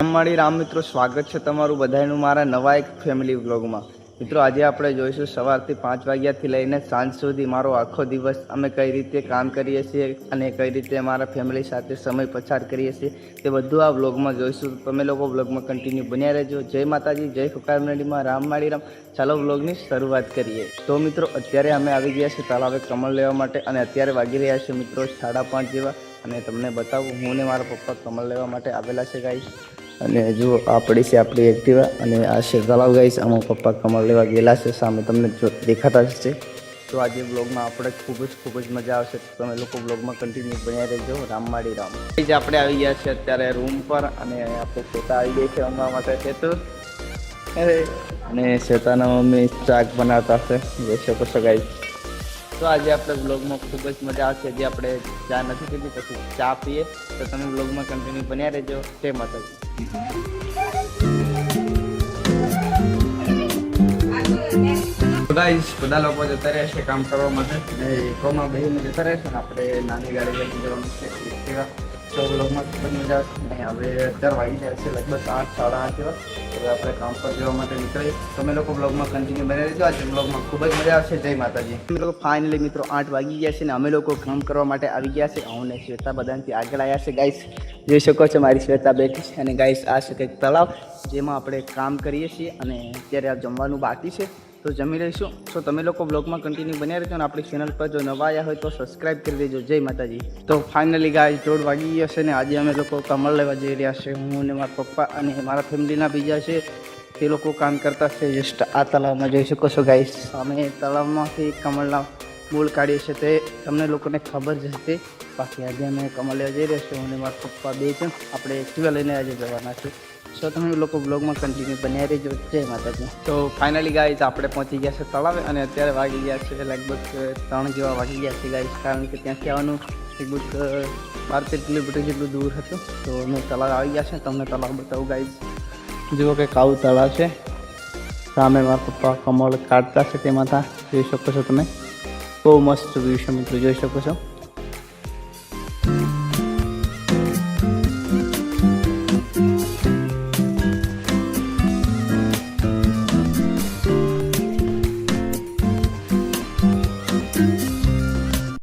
રામવાડી રામ મિત્રો, સ્વાગત છે તમારું બધાનું મારા નવા એક ફેમિલી વ્લોગમાં। મિત્રો આજે આપણે જોઈશું સવારથી 5 વાગ્યાથી લઈને સાંજ સુધી મારો આખો દિવસ અમે કઈ રીતે કામ કરીએ છીએ અને કઈ રીતે અમારા ફેમિલી સાથે સમય પસાર કરીએ છીએ તે બધું આ વ્લોગમાં જોઈશું। તમે લોકો વ્લોગમાં કન્ટિન્યુ બન્યા રહેજો। જય માતાજી, જય ફુકારમડીમાં, રામવાડી રામ। ચાલો વ્લોગની શરૂઆત કરીએ। તો મિત્રો અત્યારે અમે આવી ગયા છીએ તળાવે કમળ લેવા માટે અને અત્યારે વાગી રહ્યા છે મિત્રો 5:30 જેવા। અને તમને બતાવું, હું ને મારા પપ્પા કમળ લેવા માટે આવેલા છે ગાઈસ। અને જો આપણી છે આપણી એક્ટિવા અને આ છે તળાવ ગાઈસ। આમાં પપ્પા કમળ લેવા ગયેલા છે, સામે તમને જો દેખાતા હશે। તો આજે બ્લોગમાં આપણે ખૂબ જ મજા આવશે। તમે લોકો બ્લોગમાં કન્ટિન્યુ બન્યા રહેજો। રામવાડી રામ। આપણે આવી ગયા છે અત્યારે રૂમ પર અને આપણે શ્વેતા આવી ગઈ છે રમવા માટે સેતુ અને શ્વેતાના મમ્મી શાક બનાવતા હશે, જોઈ શકો છો ગાઈસ। તો આજે આપણે બ્લોગમાં ખૂબ જ મજા આવશે। જે આપણે ચા નથી પીધી પછી ચા પીએ, તો તમે બ્લોગમાં કન્ટિન્યુ બન્યા રહેજો। જય માતાજી। ગાઈસ બધા લોકો જતા રહેશે કામ કરવા માટે અને ઇકોમાં બેસીને જતા રહેશે ને આપણે નાની ગાડી લઈને જવાનું છે। તો બ્લોગમાં ખૂબ જ મજા આવશે। અને હવે 11 વાગી જાય છે, લગભગ 8, 8:30 જેવા। હવે આપણે કામ પર જવા માટે નીકળીએ। તમે લોકો બ્લોગમાં કન્ટિન્યુ બની રહેજો। આજે બ્લોગમાં ખૂબ જ મજા આવશે। જય માતાજી। મિત્રો ફાઇનલી મિત્રો 8 વાગી ગયા છે ને અમે લોકો કામ કરવા માટે આવી ગયા છે। હું ને શ્વેતા બધાથી આગળ આવ્યા છે ગાઈસ। જોઈ શકો છો મારી શ્વેતા બેઠી છે અને ગાઈસ આ છે કંઈક તળાવ જેમાં આપણે કામ કરીએ છીએ અને અત્યારે આ જમવાનું બાકી છે, તો જમી લઈશું। તો તમે લોકો બ્લોગમાં કન્ટિન્યુ બન્યા રહેજો અને આપણી ચેનલ પર જો નવા આવ્યા હોય તો સબસ્ક્રાઈબ કરી દેજો। જય માતાજી। તો ફાઇનલી ગાઈસ 1:30 વાગી ગયા છે ને આજે અમે લોકો કમળ લેવા જઈ રહ્યા છે। હું ને મારા પપ્પા અને મારા ફેમિલીના બીજા છે તે લોકો કામ કરતા છે જસ્ટ આ તળાવમાં। જોઈ શકો છો ગાઈસ, અમે તળાવમાંથી કમળના મૂળ કાઢીએ છીએ તે તમને લોકોને ખબર જ હશે। બાકી આજે અમે કમળ લેવા જઈ રહ્યા છીએ અને મારા પપ્પા બે જણ આપણે એક્ટિવા લઈને આજે જવાના છે। સો તમે લોકો બ્લોગમાં કન્ટિન્યુ બન્યા રહેજો। જય માતાજી। તો ફાઇનલી ગાઈસ આપણે પહોંચી ગયા છે તળાવે અને અત્યારે વાગી ગયા છે લગભગ 3 જેવા વાગી ગયા છે ગાઈસ, કારણ કે ત્યાંથી આવવાનું લગભગ 12-13 કિલોમીટર જેટલું દૂર હતું। તો અમે તળાવ આવી ગયા છે, તમને તળાવ બતાવું ગાઈસ। જુઓ કે આવું તળાવ છે, સામે મારા પપ્પા કમળ કાઢતા છે તેમાં જોઈ શકો છો તમે। બહુ મસ્ત વ્યૂ છે મિત્રો, જોઈ શકો છો।